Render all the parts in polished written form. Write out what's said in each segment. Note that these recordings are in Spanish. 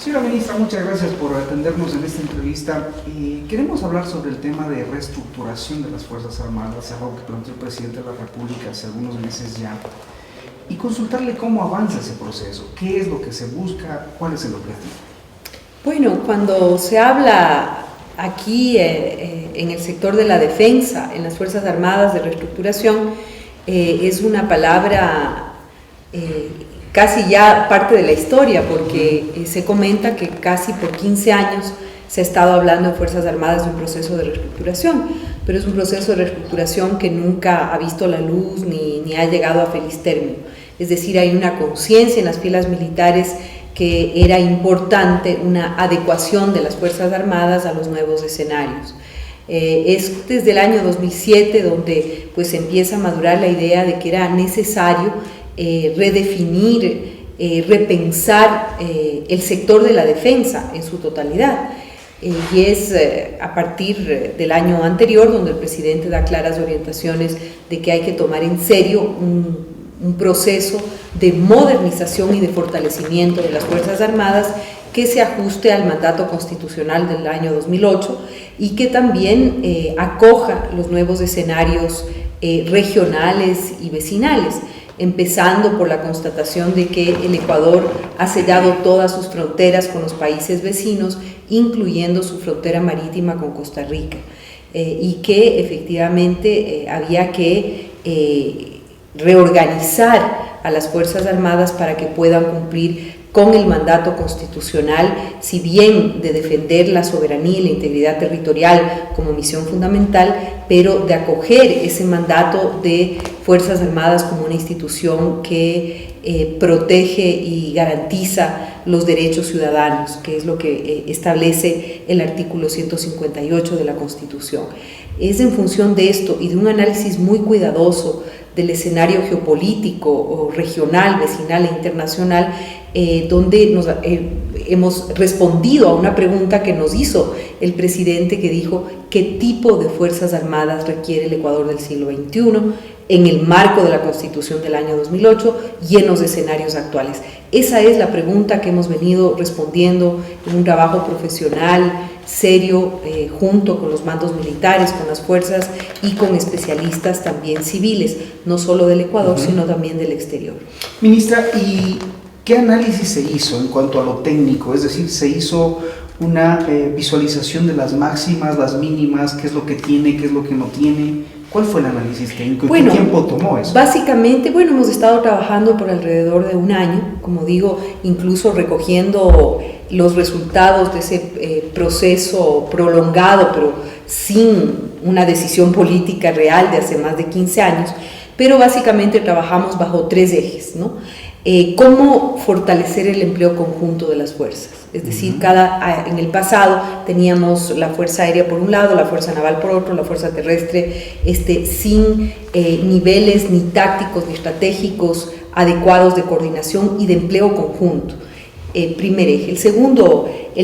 Señora ministra, muchas gracias por atendernos en esta entrevista. Queremos hablar sobre el tema de reestructuración de las Fuerzas Armadas, algo que planteó el presidente de la República hace algunos meses ya, y consultarle cómo avanza ese proceso, qué es lo que se busca, cuál es el objetivo. Bueno, cuando se habla aquí en el sector de la defensa, en las Fuerzas Armadas de reestructuración, es una palabra casi ya parte de la historia, porque se comenta que casi por 15 años se ha estado hablando en Fuerzas Armadas de un proceso de reestructuración, pero es un proceso de reestructuración que nunca ha visto la luz ni ha llegado a feliz término. Es decir, hay una conciencia en las filas militares que era importante una adecuación de las Fuerzas Armadas a los nuevos escenarios. Es desde el año 2007 donde pues empieza a madurar la idea de que era necesario redefinir, repensar el sector de la defensa en su totalidad. Y es a partir del año anterior donde el presidente da claras orientaciones de que hay que tomar en serio un proceso de modernización y de fortalecimiento de las Fuerzas Armadas que se ajuste al mandato constitucional del año 2008 y que también acoja los nuevos escenarios regionales y vecinales, empezando por la constatación de que el Ecuador ha sellado todas sus fronteras con los países vecinos, incluyendo su frontera marítima con Costa Rica, y que efectivamente había que reorganizar a las Fuerzas Armadas para que puedan cumplir con el mandato constitucional, si bien de defender la soberanía y la integridad territorial como misión fundamental, pero de acoger ese mandato de Fuerzas Armadas como una institución que protege y garantiza los derechos ciudadanos, que es lo que establece el artículo 158 de la Constitución. Es en función de esto y de un análisis muy cuidadoso del escenario geopolítico o regional, vecinal e internacional, donde hemos respondido a una pregunta que nos hizo el presidente, que dijo: ¿qué tipo de Fuerzas Armadas requiere el Ecuador del siglo XXI en el marco de la Constitución del año 2008 y en los escenarios actuales? Esa es la pregunta que hemos venido respondiendo en un trabajo profesional, serio, junto con los mandos militares, con las fuerzas y con especialistas también civiles, no solo del Ecuador, sino también del exterior. Ministra, ¿y qué análisis se hizo en cuanto a lo técnico? Es decir, ¿se hizo una visualización de las máximas, las mínimas, qué es lo que tiene, qué es lo que no tiene? ¿Cuál fue el análisis técnico y qué tiempo tomó eso? Básicamente, hemos estado trabajando por alrededor de un año, como digo, incluso recogiendo los resultados de ese proceso prolongado, pero sin una decisión política real de hace más de 15 años, pero básicamente trabajamos bajo 3 ejes, ¿no? Cómo fortalecer el empleo conjunto de las fuerzas, es decir, en el pasado teníamos la Fuerza Aérea por un lado, la Fuerza Naval por otro, la Fuerza Terrestre, sin niveles ni tácticos ni estratégicos adecuados de coordinación y de empleo conjunto. Primer eje. El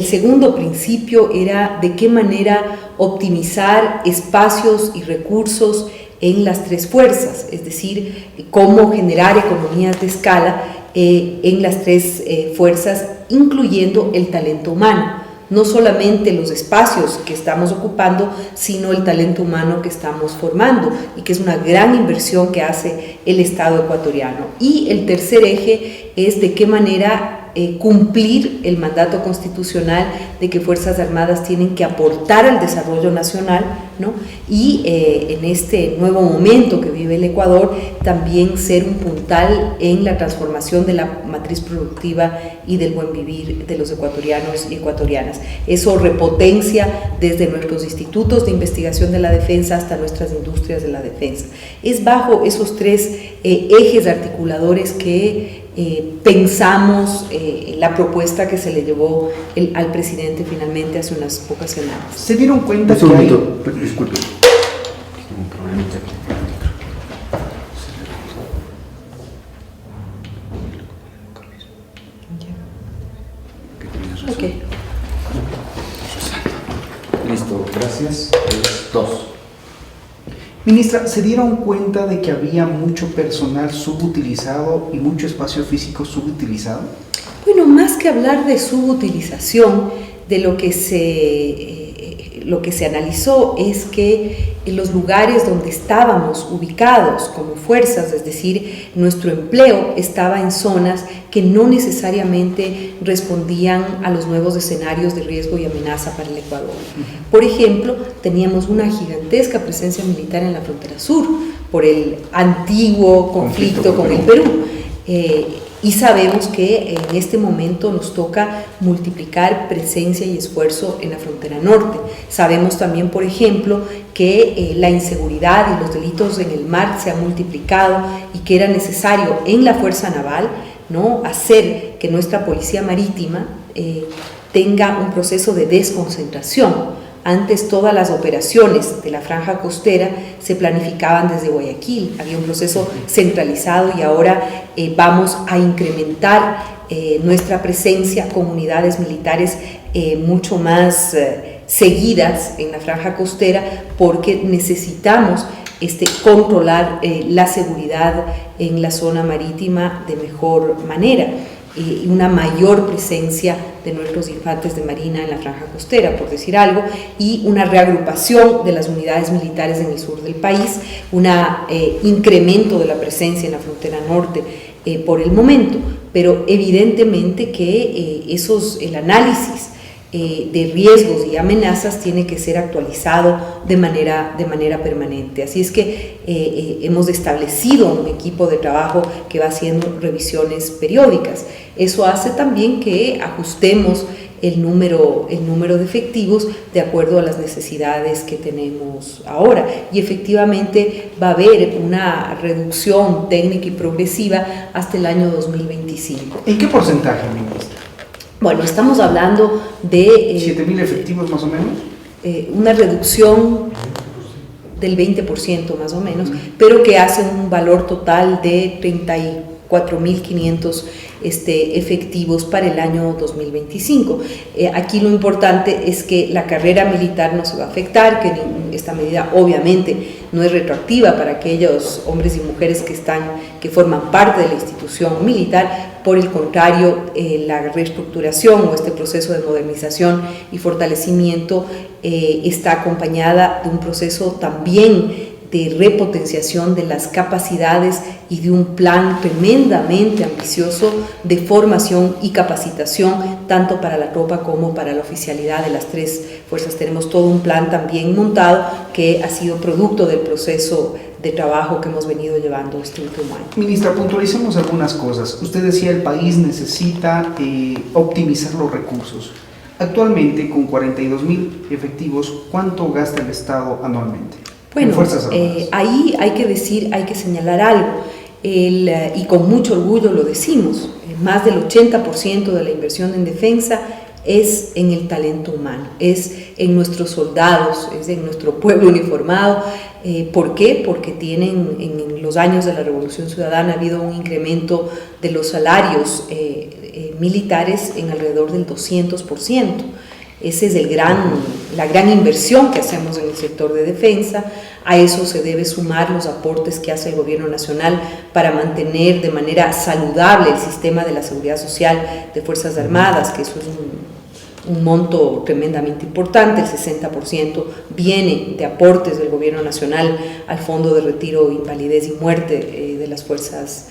segundo principio era de qué manera optimizar espacios y recursos en las 3 fuerzas, es decir, cómo generar economías de escala en las 3 fuerzas, incluyendo el talento humano, no solamente los espacios que estamos ocupando, sino el talento humano que estamos formando y que es una gran inversión que hace el Estado ecuatoriano. Y el tercer eje es de qué manera cumplir el mandato constitucional de que Fuerzas Armadas tienen que aportar al desarrollo nacional, ¿no? Y en este nuevo momento que vive el Ecuador, también ser un puntal en la transformación de la matriz productiva y del buen vivir de los ecuatorianos y ecuatorianas. Eso repotencia desde nuestros institutos de investigación de la defensa hasta nuestras industrias de la defensa. Es bajo esos 3 ejes articuladores que pensamos la propuesta que se le llevó al presidente finalmente hace unas pocas semanas. ¿Se dieron cuenta que Disculpe. Tengo un problemita aquí. Ok. Listo, gracias. 2. Ministra, ¿se dieron cuenta de que había mucho personal subutilizado y mucho espacio físico subutilizado? Bueno, más más que hablar de subutilización, de lo que se analizó es que en los lugares donde estábamos ubicados como fuerzas, es decir, nuestro empleo estaba en zonas que no necesariamente respondían a los nuevos escenarios de riesgo y amenaza para el Ecuador. Por ejemplo, teníamos una gigantesca presencia militar en la frontera sur por el antiguo conflicto con el Perú. Y sabemos que en este momento nos toca multiplicar presencia y esfuerzo en la frontera norte. Sabemos también, por ejemplo, que la inseguridad y los delitos en el mar se han multiplicado y que era necesario en la Fuerza Naval, ¿no?, hacer que nuestra Policía Marítima tenga un proceso de desconcentración. Antes todas las operaciones de la franja costera se planificaban desde Guayaquil, había un proceso centralizado y ahora vamos a incrementar nuestra presencia con unidades militares mucho más seguidas en la franja costera porque necesitamos controlar la seguridad en la zona marítima de mejor manera. Y una mayor presencia de nuestros infantes de marina en la franja costera, por decir algo, y una reagrupación de las unidades militares en el sur del país, un incremento de la presencia en la frontera norte por el momento, pero evidentemente que el análisis de riesgos y amenazas tiene que ser actualizado de manera permanente. Así es que hemos establecido un equipo de trabajo que va haciendo revisiones periódicas. Eso hace también que ajustemos el número de efectivos de acuerdo a las necesidades que tenemos ahora. Y efectivamente va a haber una reducción técnica y progresiva hasta el año 2025. ¿En qué porcentaje, ministra? Bueno, estamos hablando de... 7.000 efectivos más o menos. Una reducción del 20% más o menos, pero que hace un valor total de 34.500 efectivos para el año 2025. Aquí lo importante es que la carrera militar no se va a afectar, que esta medida obviamente no es retroactiva para aquellos hombres y mujeres que forman parte de la institución militar. Por el contrario, la reestructuración o este proceso de modernización y fortalecimiento está acompañada de un proceso también de repotenciación de las capacidades y de un plan tremendamente ambicioso de formación y capacitación, tanto para la tropa como para la oficialidad de las tres fuerzas. Tenemos todo un plan también montado que ha sido producto del proceso de trabajo que hemos venido llevando este último año. Ministra, puntualicemos algunas cosas. Usted decía el país necesita optimizar los recursos. Actualmente, con 42.000 efectivos, ¿cuánto gasta el Estado anualmente? Bueno, ahí hay que señalar algo, y con mucho orgullo lo decimos, más del 80% de la inversión en defensa es en el talento humano, es en nuestros soldados, es en nuestro pueblo uniformado. ¿Por qué? Porque en los años de la Revolución Ciudadana ha habido un incremento de los salarios militares en alrededor del 200%. Esa es la gran inversión que hacemos en el sector de defensa. A eso se debe sumar los aportes que hace el gobierno nacional para mantener de manera saludable el sistema de la seguridad social de Fuerzas Armadas, que eso es un monto tremendamente importante. El 60% viene de aportes del gobierno nacional al Fondo de Retiro, Invalidez y Muerte de las Fuerzas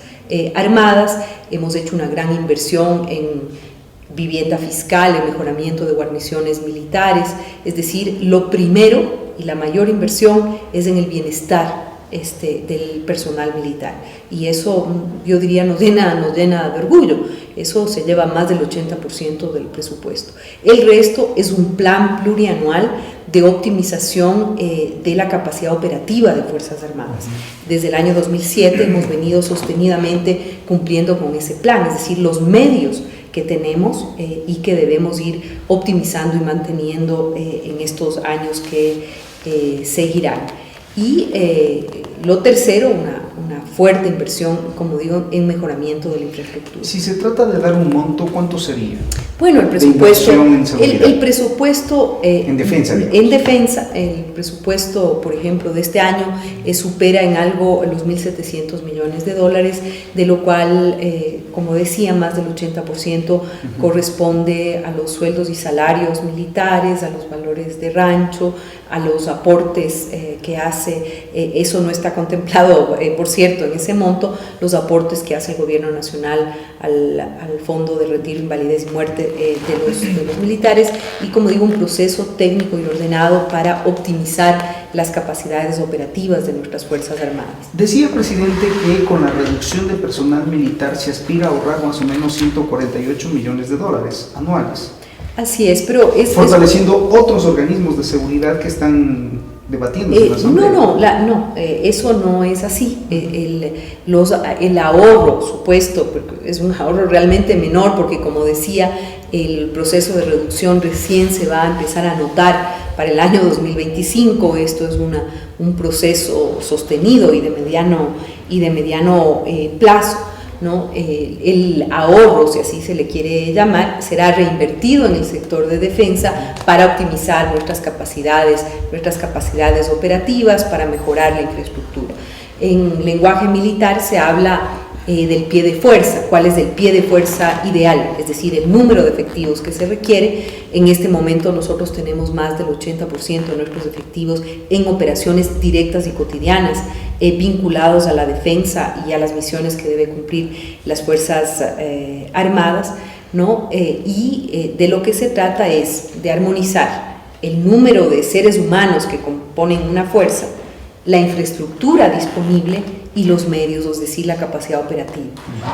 Armadas. Hemos hecho una gran inversión en vivienda fiscal, el mejoramiento de guarniciones militares, es decir, lo primero y la mayor inversión es en el bienestar del personal militar, y eso yo diría nos llena de orgullo. Eso se lleva más del 80% del presupuesto. El resto es un plan plurianual de optimización de la capacidad operativa de Fuerzas Armadas. Desde el año 2007 hemos venido sostenidamente cumpliendo con ese plan, es decir, los medios que tenemos y que debemos ir optimizando y manteniendo en estos años que seguirán. Y lo tercero, una fuerte inversión, como digo, en mejoramiento de la infraestructura. Si se trata de dar un monto, ¿cuánto sería? Bueno, el presupuesto, el presupuesto en defensa, el presupuesto, por ejemplo, de este año supera en algo los 1.700 millones de dólares, de lo cual, como decía, más del 80% corresponde a los sueldos y salarios militares, a los valores de rancho, a los aportes que hace, eso no está contemplado, por cierto, en ese monto, los aportes que hace el gobierno nacional al Fondo de Retiro, Invalidez y Muerte de los militares, y como digo, un proceso técnico y ordenado para optimizar las capacidades operativas de nuestras Fuerzas Armadas. Decía el presidente que con la reducción de personal militar se aspira a ahorrar más o menos 148 millones de dólares anuales. Así es, pero fortaleciendo otros organismos de seguridad que están debatiendo en la Asamblea. No, eso no es así. El ahorro supuesto es un ahorro realmente menor, porque como decía, el proceso de reducción recién se va a empezar a notar para el año 2025. Esto es un proceso sostenido y de mediano plazo, ¿no? El ahorro, si así se le quiere llamar, será reinvertido en el sector de defensa para optimizar nuestras capacidades operativas, para mejorar la infraestructura. En lenguaje militar se habla del pie de fuerza. ¿Cuál es el pie de fuerza ideal? Es decir, el número de efectivos que se requiere. En este momento nosotros tenemos más del 80% de nuestros efectivos en operaciones directas y cotidianas, vinculados a la defensa y a las misiones que debe cumplir las Fuerzas Armadas, ¿no? De lo que se trata es de armonizar el número de seres humanos que componen una fuerza, la infraestructura disponible y los medios, es decir, la capacidad operativa.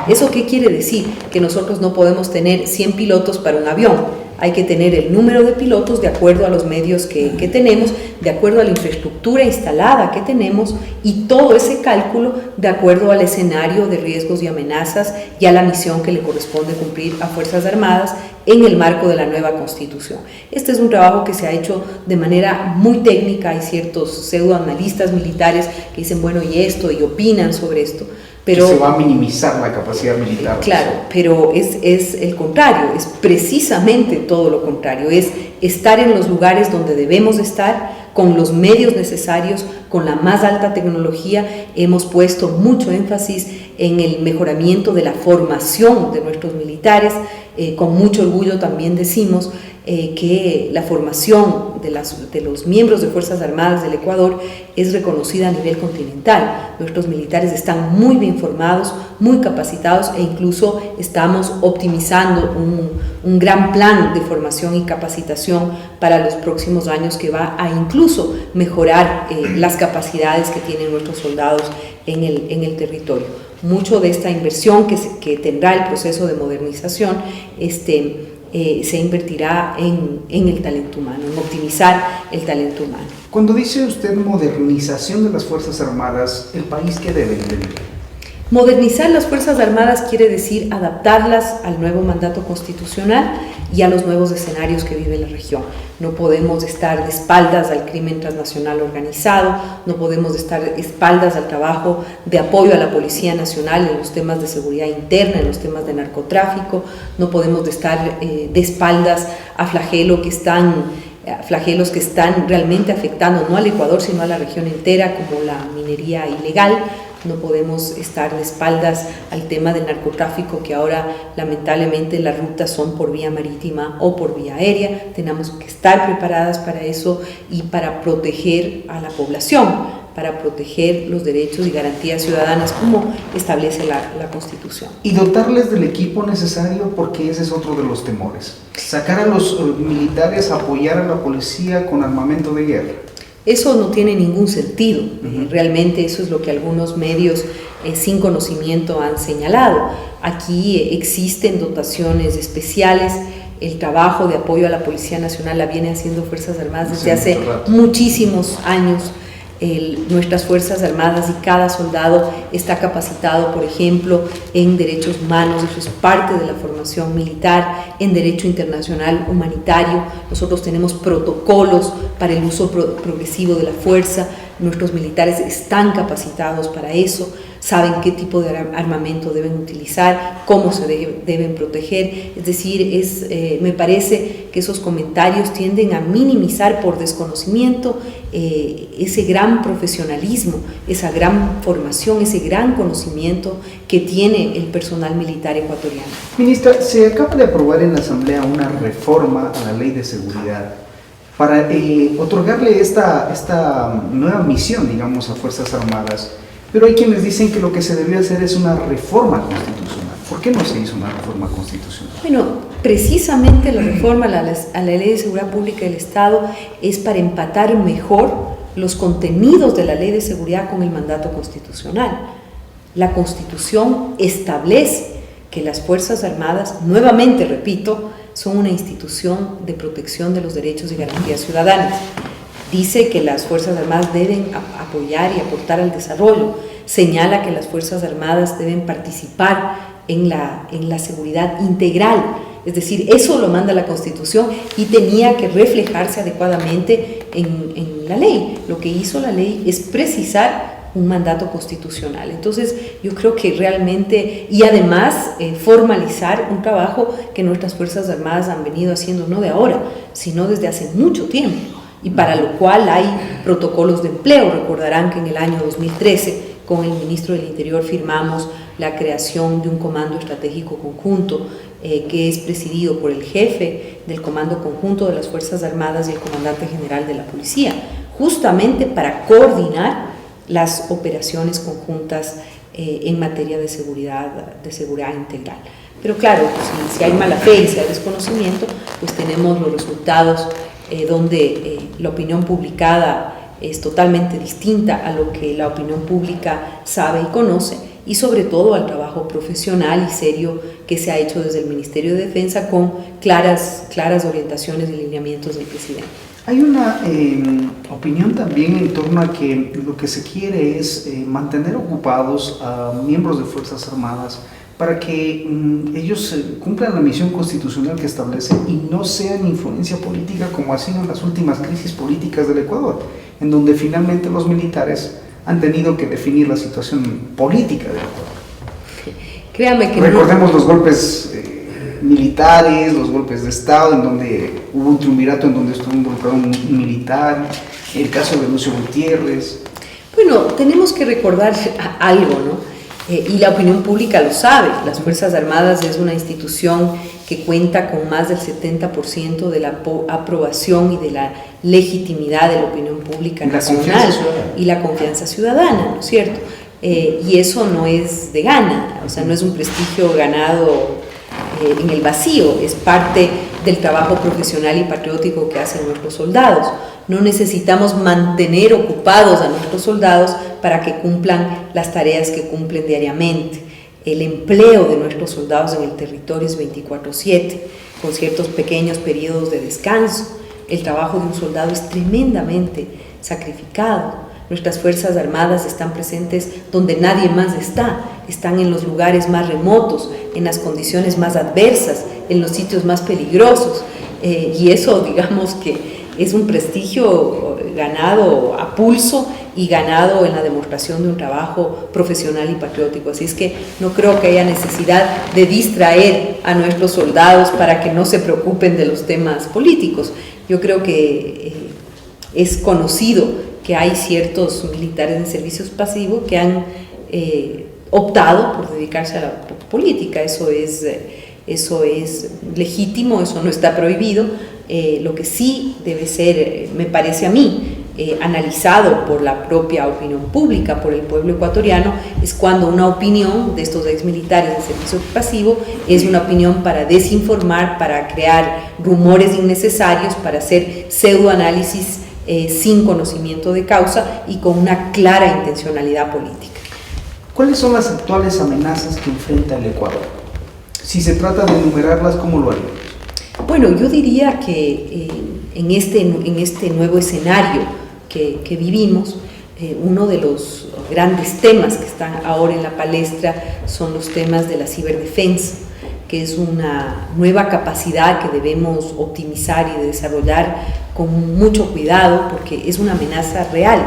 ¿Eso qué quiere decir? Que nosotros no podemos tener 100 pilotos para un avión. Hay que tener el número de pilotos de acuerdo a los medios que tenemos, de acuerdo a la infraestructura instalada que tenemos, y todo ese cálculo de acuerdo al escenario de riesgos y amenazas y a la misión que le corresponde cumplir a Fuerzas Armadas en el marco de la nueva Constitución. Este es un trabajo que se ha hecho de manera muy técnica. Hay ciertos pseudoanalistas militares que dicen, bueno, y esto, y opinan sobre esto. Pero se va a minimizar la capacidad militar. Claro, pero es el contrario, es precisamente todo lo contrario, es estar en los lugares donde debemos estar, con los medios necesarios, con la más alta tecnología. Hemos puesto mucho énfasis en el mejoramiento de la formación de nuestros militares. Con mucho orgullo también decimos que la formación de los miembros de Fuerzas Armadas del Ecuador es reconocida a nivel continental. Nuestros militares están muy bien formados, muy capacitados, e incluso estamos optimizando un gran plan de formación y capacitación para los próximos años, que va a incluso mejorar las capacidades que tienen nuestros soldados en el territorio. Mucho de esta inversión que tendrá el proceso de modernización se invertirá en el talento humano, en optimizar el talento humano. Cuando dice usted modernización de las Fuerzas Armadas, ¿el país qué debe entender? Modernizar las Fuerzas Armadas quiere decir adaptarlas al nuevo mandato constitucional y a los nuevos escenarios que vive la región. No podemos estar de espaldas al crimen transnacional organizado, no podemos estar de espaldas al trabajo de apoyo a la Policía Nacional en los temas de seguridad interna, en los temas de narcotráfico, no podemos estar de espaldas a flagelos que están realmente afectando no al Ecuador sino a la región entera, como la minería ilegal. No podemos estar de espaldas al tema del narcotráfico, que ahora lamentablemente las rutas son por vía marítima o por vía aérea. Tenemos que estar preparadas para eso y para proteger a la población, para proteger los derechos y garantías ciudadanas como establece la Constitución. Y dotarles del equipo necesario, porque ese es otro de los temores. Sacar a los militares a apoyar a la policía con armamento de guerra. Eso no tiene ningún sentido. Realmente eso es lo que algunos medios sin conocimiento han señalado. Aquí existen dotaciones especiales. El trabajo de apoyo a la Policía Nacional la viene haciendo Fuerzas Armadas desde hace muchísimos años. Nuestras Fuerzas Armadas y cada soldado está capacitado, por ejemplo, en derechos humanos. Eso es parte de la formación militar, en derecho internacional humanitario. Nosotros tenemos protocolos para el uso progresivo de la fuerza. Nuestros militares están capacitados para eso. saben qué tipo de armamento deben utilizar, cómo se deben proteger. Es decir, me parece que esos comentarios tienden a minimizar por desconocimiento ese gran profesionalismo, esa gran formación, ese gran conocimiento que tiene el personal militar ecuatoriano. Ministra, se acaba de aprobar en la Asamblea una reforma a la Ley de Seguridad para otorgarle esta nueva misión, digamos, a Fuerzas Armadas. Pero hay quienes dicen que lo que se debería hacer es una reforma constitucional. ¿Por qué no se hizo una reforma constitucional? Bueno, precisamente la reforma a la Ley de Seguridad Pública del Estado es para empatar mejor los contenidos de la Ley de Seguridad con el mandato constitucional. La Constitución establece que las Fuerzas Armadas, nuevamente repito, son una institución de protección de los derechos y garantías ciudadanas. Dice que las Fuerzas Armadas deben apoyar y aportar al desarrollo. Señala que las Fuerzas Armadas deben participar en la seguridad integral. Es decir, eso lo manda la Constitución y tenía que reflejarse adecuadamente en la ley. Lo que hizo la ley es precisar un mandato constitucional. Entonces, yo creo que realmente, y además formalizar un trabajo que nuestras Fuerzas Armadas han venido haciendo no de ahora, sino desde hace mucho tiempo. Y para lo cual hay protocolos de empleo. Recordarán que en el año 2013 con el ministro del Interior firmamos la creación de un comando estratégico conjunto que es presidido por el jefe del comando conjunto de las Fuerzas Armadas y el comandante general de la Policía, justamente para coordinar las operaciones conjuntas en materia de seguridad integral. Pero claro, si hay mala fe y si hay desconocimiento, pues tenemos los resultados donde la opinión publicada es totalmente distinta a lo que la opinión pública sabe y conoce, y sobre todo al trabajo profesional y serio que se ha hecho desde el Ministerio de Defensa con claras orientaciones y lineamientos del presidente. Hay una opinión también en torno a que lo que se quiere es mantener ocupados a miembros de Fuerzas Armadas para que ellos cumplan la misión constitucional que establece y no sean influencia política como ha sido en las últimas crisis políticas del Ecuador, en donde finalmente los militares han tenido que definir la situación política del Ecuador. Créame que recordemos los golpes militares, los golpes de Estado, en donde hubo un triunvirato en donde estuvo involucrado un militar, el caso de Lucio Gutiérrez. Bueno, tenemos que recordar algo, ¿no? Y la opinión pública lo sabe. Las Fuerzas Armadas es una institución que cuenta con más del 70% de la aprobación y de la legitimidad de la opinión pública nacional y la confianza ciudadana, ¿no es cierto? Y eso no es de gana, o sea, no es un prestigio ganado en el vacío, es parte del trabajo profesional y patriótico que hacen nuestros soldados. No necesitamos mantener ocupados a nuestros soldados para que cumplan las tareas que cumplen diariamente. El empleo de nuestros soldados en el territorio es 24/7, con ciertos pequeños periodos de descanso. El trabajo de un soldado es tremendamente sacrificado. Nuestras Fuerzas Armadas están presentes donde nadie más está, están en los lugares más remotos, en las condiciones más adversas, en los sitios más peligrosos, y eso, digamos que es un prestigio ganado a pulso y ganado en la demostración de un trabajo profesional y patriótico. Así es que no creo que haya necesidad de distraer a nuestros soldados para que no se preocupen de los temas políticos. Yo creo que es conocido que hay ciertos militares en servicio pasivo que han optado por dedicarse a la política. Eso es legítimo, eso no está prohibido. Lo que sí debe ser, me parece a mí, analizado por la propia opinión pública, por el pueblo ecuatoriano, es cuando una opinión de estos exmilitares de servicio pasivo es una opinión para desinformar, para crear rumores innecesarios, para hacer pseudoanálisis sin conocimiento de causa y con una clara intencionalidad política. ¿Cuáles son las actuales amenazas que enfrenta el Ecuador? Si se trata de enumerarlas, ¿cómo lo haríamos? Bueno, yo diría que en este nuevo escenario que vivimos, uno de los grandes temas que están ahora en la palestra son los temas de la ciberdefensa, que es una nueva capacidad que debemos optimizar y desarrollar con mucho cuidado porque es una amenaza real.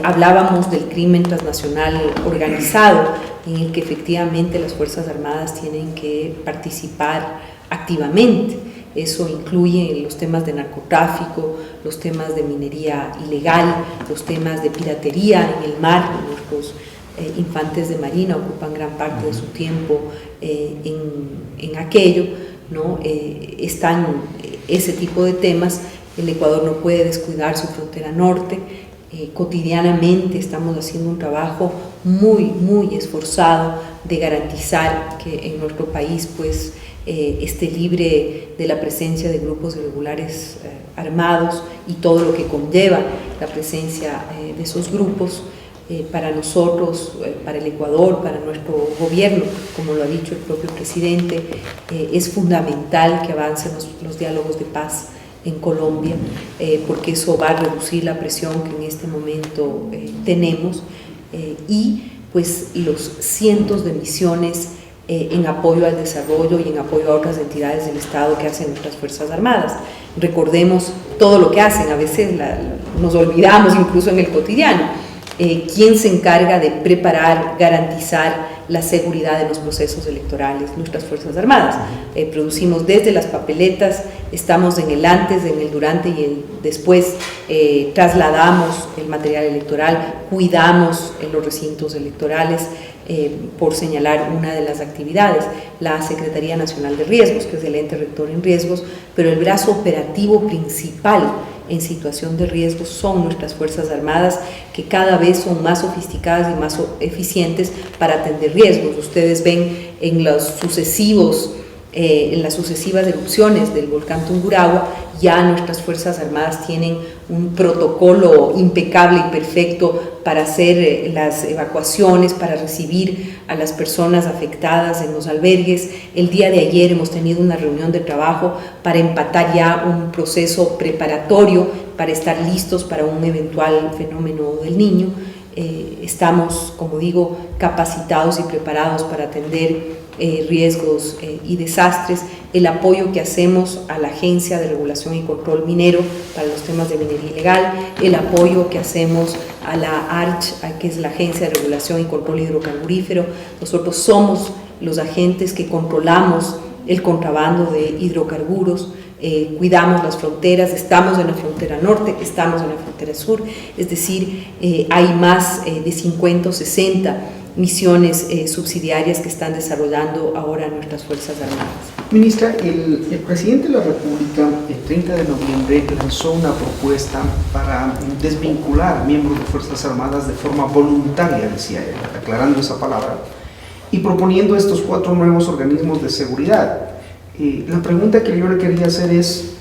Hablábamos del crimen transnacional organizado, en el que efectivamente las Fuerzas Armadas tienen que participar activamente. Eso incluye los temas de narcotráfico, los temas de minería ilegal, los temas de piratería en el mar. Nuestros infantes de marina ocupan gran parte de su tiempo en aquello, ¿no? Están ese tipo de temas. El Ecuador no puede descuidar su frontera norte. Cotidianamente estamos haciendo un trabajo muy esforzado de garantizar que en nuestro país pues esté libre de la presencia de grupos irregulares armados y todo lo que conlleva la presencia de esos grupos. Para nosotros, para el Ecuador, para nuestro gobierno, como lo ha dicho el propio presidente, es fundamental que avancen los diálogos de paz en Colombia, porque eso va a reducir la presión que en este momento tenemos, y pues los cientos de misiones en apoyo al desarrollo y en apoyo a otras entidades del Estado que hacen nuestras Fuerzas Armadas. Recordemos todo lo que hacen, a veces nos olvidamos incluso en el cotidiano. ¿Quién se encarga de preparar, garantizar la seguridad de los procesos electorales? Nuestras Fuerzas Armadas. Producimos desde las papeletas, estamos en el antes, en el durante y el después, trasladamos el material electoral, cuidamos en los recintos electorales, por señalar una de las actividades, la Secretaría Nacional de Riesgos, que es el ente rector en riesgos, pero el brazo operativo principal en situación de riesgo son nuestras Fuerzas Armadas, que cada vez son más sofisticadas y más eficientes para atender riesgos. Ustedes ven en las sucesivas erupciones del volcán Tungurahua, ya nuestras Fuerzas Armadas tienen un protocolo impecable y perfecto para hacer las evacuaciones, para recibir a las personas afectadas en los albergues. El día de ayer hemos tenido una reunión de trabajo para empatar ya un proceso preparatorio para estar listos para un eventual fenómeno del Niño. Estamos, como digo, capacitados y preparados para atender riesgos y desastres. El apoyo que hacemos a la Agencia de Regulación y Control Minero para los temas de minería ilegal, el apoyo que hacemos a la ARCH, que es la Agencia de Regulación y Control Hidrocarburífero. Nosotros somos los agentes que controlamos el contrabando de hidrocarburos, cuidamos las fronteras, estamos en la frontera norte, estamos en la frontera sur, es decir, hay más de 50 o 60 misiones subsidiarias que están desarrollando ahora nuestras Fuerzas Armadas. Ministra, el presidente de la República el 30 de noviembre lanzó una propuesta para desvincular miembros de Fuerzas Armadas de forma voluntaria, decía él, aclarando esa palabra, y proponiendo estos 4 nuevos organismos de seguridad. La pregunta que yo le quería hacer es,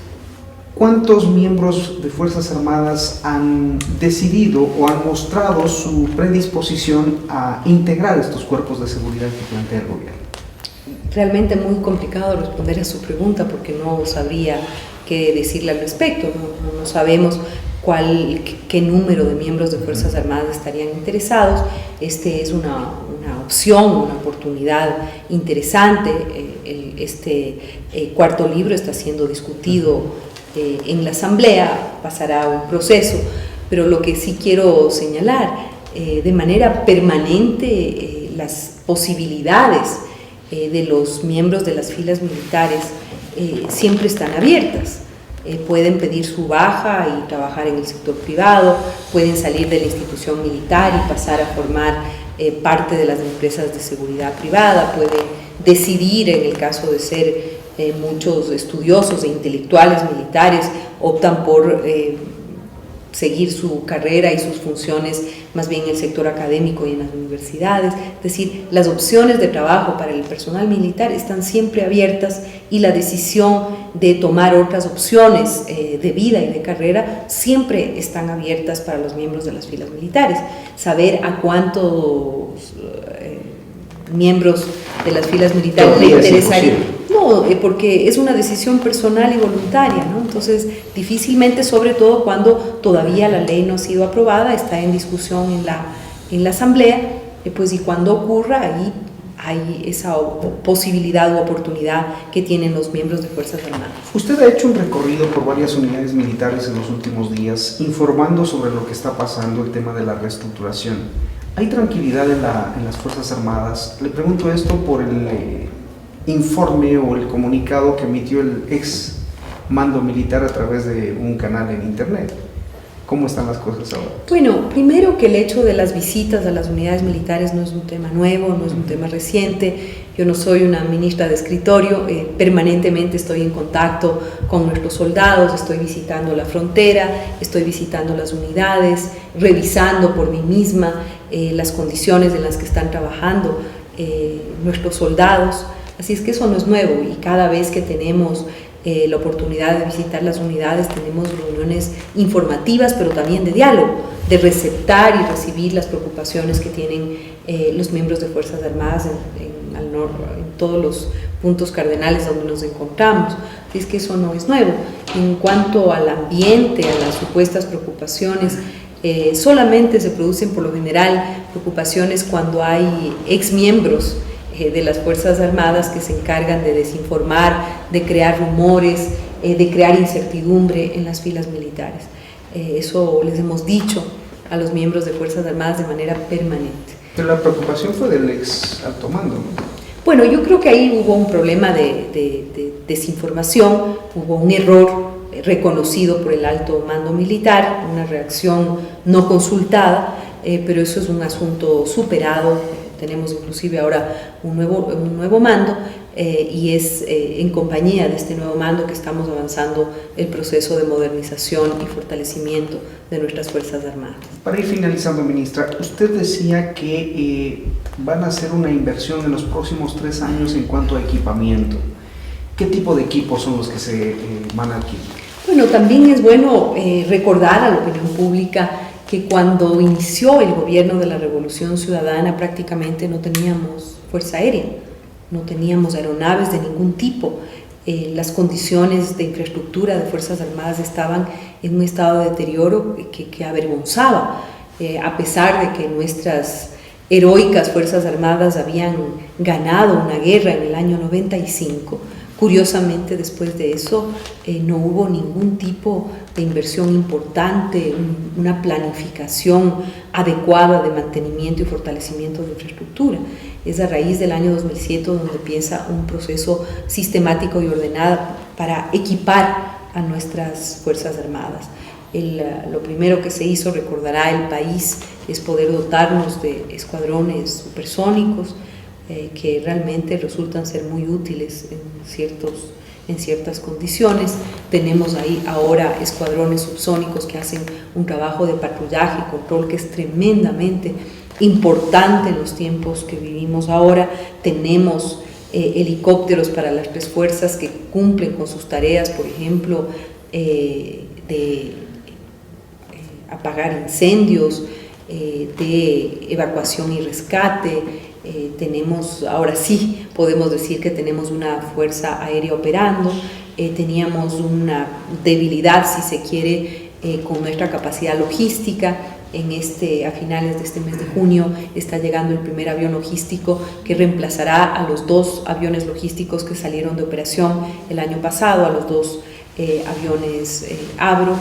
¿cuántos miembros de Fuerzas Armadas han decidido o han mostrado su predisposición a integrar estos cuerpos de seguridad que plantea el gobierno? Realmente muy complicado responder a su pregunta porque no sabría qué decirle al respecto, no sabemos qué número de miembros de Fuerzas Armadas estarían interesados. Este es una opción, una oportunidad interesante. Este cuarto libro está siendo discutido en la Asamblea, pasará un proceso, pero lo que sí quiero señalar, de manera permanente las posibilidades de los miembros de las filas militares siempre están abiertas. Pueden pedir su baja y trabajar en el sector privado, pueden salir de la institución militar y pasar a formar parte de las empresas de seguridad privada, pueden decidir, en el caso de ser muchos estudiosos e intelectuales militares, optan por seguir su carrera y sus funciones más bien en el sector académico y en las universidades. Es decir, las opciones de trabajo para el personal militar están siempre abiertas y la decisión de tomar otras opciones de vida y de carrera siempre están abiertas para los miembros de las filas militares. Saber a cuántos miembros de las filas militares le interesaría. No, porque es una decisión personal y voluntaria, ¿no? Entonces, difícilmente, sobre todo cuando todavía la ley no ha sido aprobada, está en discusión en la Asamblea, pues y cuando ocurra, ahí hay esa posibilidad u oportunidad que tienen los miembros de Fuerzas Armadas. Usted ha hecho un recorrido por varias unidades militares en los últimos días, informando sobre lo que está pasando, el tema de la reestructuración. ¿Hay tranquilidad en las Fuerzas Armadas? Le pregunto esto por el informe o el comunicado que emitió el ex mando militar a través de un canal en internet. ¿Cómo están las cosas ahora? Bueno, primero que el hecho de las visitas a las unidades militares no es un tema nuevo, no es un tema reciente. Yo no soy una ministra de escritorio, permanentemente estoy en contacto con nuestros soldados, estoy visitando la frontera, estoy visitando las unidades, revisando por mí misma las condiciones en las que están trabajando nuestros soldados. Así es que eso no es nuevo y cada vez que tenemos la oportunidad de visitar las unidades, tenemos reuniones informativas, pero también de diálogo, de receptar y recibir las preocupaciones que tienen los miembros de Fuerzas Armadas en todos los puntos cardenales donde nos encontramos. Así es que eso no es nuevo. En cuanto al ambiente, a las supuestas preocupaciones, solamente se producen por lo general preocupaciones cuando hay exmiembros de las Fuerzas Armadas que se encargan de desinformar, de crear rumores, de crear incertidumbre en las filas militares. Eso les hemos dicho a los miembros de Fuerzas Armadas de manera permanente. Pero la preocupación fue del ex alto mando, ¿no? Bueno, yo creo que ahí hubo un problema de desinformación, hubo un error reconocido por el alto mando militar, una reacción no consultada, pero eso es un asunto superado. Tenemos inclusive ahora un nuevo mando y es en compañía de este nuevo mando que estamos avanzando el proceso de modernización y fortalecimiento de nuestras Fuerzas Armadas. Para ir finalizando, ministra, usted decía que van a hacer una inversión en los próximos 3 años en cuanto a equipamiento. ¿Qué tipo de equipos son los que se van a adquirir? Bueno, también es bueno recordar a la opinión pública que cuando inició el gobierno de la Revolución Ciudadana prácticamente no teníamos fuerza aérea, no teníamos aeronaves de ningún tipo. Las condiciones de infraestructura de Fuerzas Armadas estaban en un estado de deterioro que avergonzaba, a pesar de que nuestras heroicas Fuerzas Armadas habían ganado una guerra en el año 95. Curiosamente, después de eso, no hubo ningún tipo de inversión importante, una planificación adecuada de mantenimiento y fortalecimiento de infraestructura. Es a raíz del año 2007 donde empieza un proceso sistemático y ordenado para equipar a nuestras Fuerzas Armadas. Lo primero que se hizo, recordará el país, es poder dotarnos de escuadrones supersónicos, que realmente resultan ser muy útiles en ciertas condiciones. Tenemos ahí ahora escuadrones subsónicos que hacen un trabajo de patrullaje y control que es tremendamente importante en los tiempos que vivimos ahora. Tenemos helicópteros para las 3 fuerzas que cumplen con sus tareas, por ejemplo, de apagar incendios, de evacuación y rescate. Tenemos, ahora sí podemos decir que tenemos una fuerza aérea operando. Teníamos una debilidad, si se quiere, con nuestra capacidad logística. A finales de este mes de junio está llegando el primer avión logístico que reemplazará a los 2 aviones logísticos que salieron de operación el año pasado, a los 2 aviones Avro.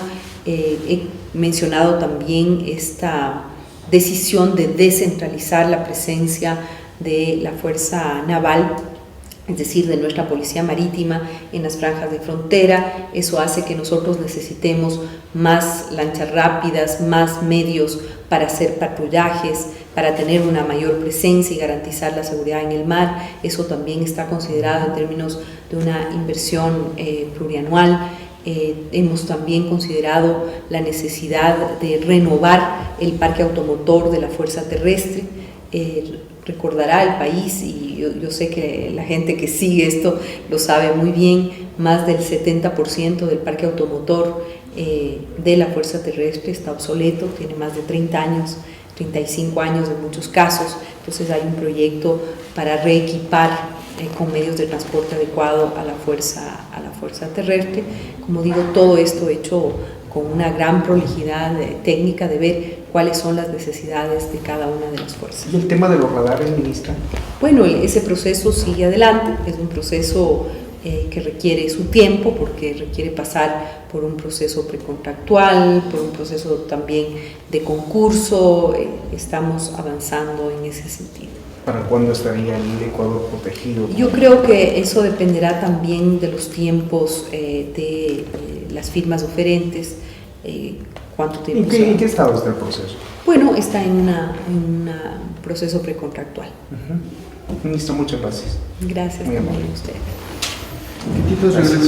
He mencionado también esta decisión de descentralizar la presencia de la Fuerza Naval, es decir, de nuestra Policía Marítima en las franjas de frontera. Eso hace que nosotros necesitemos más lanchas rápidas, más medios para hacer patrullajes, para tener una mayor presencia y garantizar la seguridad en el mar. Eso también está considerado en términos de una inversión plurianual. Hemos también considerado la necesidad de renovar el parque automotor de la Fuerza Terrestre. Recordará el país, y yo sé que la gente que sigue esto lo sabe muy bien, más del 70% del parque automotor de la Fuerza Terrestre está obsoleto, tiene más de 30 años, 35 años en muchos casos. Entonces hay un proyecto para reequipar con medios de transporte adecuado a la fuerza terrestre. Como digo, todo esto hecho con una gran prolijidad técnica de ver cuáles son las necesidades de cada una de las fuerzas. ¿Y el tema de los radares, ministra? Bueno, ese proceso sigue adelante, es un proceso que requiere su tiempo porque requiere pasar por un proceso precontractual, por un proceso también de concurso, estamos avanzando en ese sentido. ¿Para cuándo estaría el Ecuador protegido? Yo creo que eso dependerá también de los tiempos de las firmas oferentes, cuánto tiempo. ¿En qué estado está el proceso? Bueno, está en un proceso precontractual. Ministro, muchas gracias. Gracias Muy también amable. a ustedes. Gracias.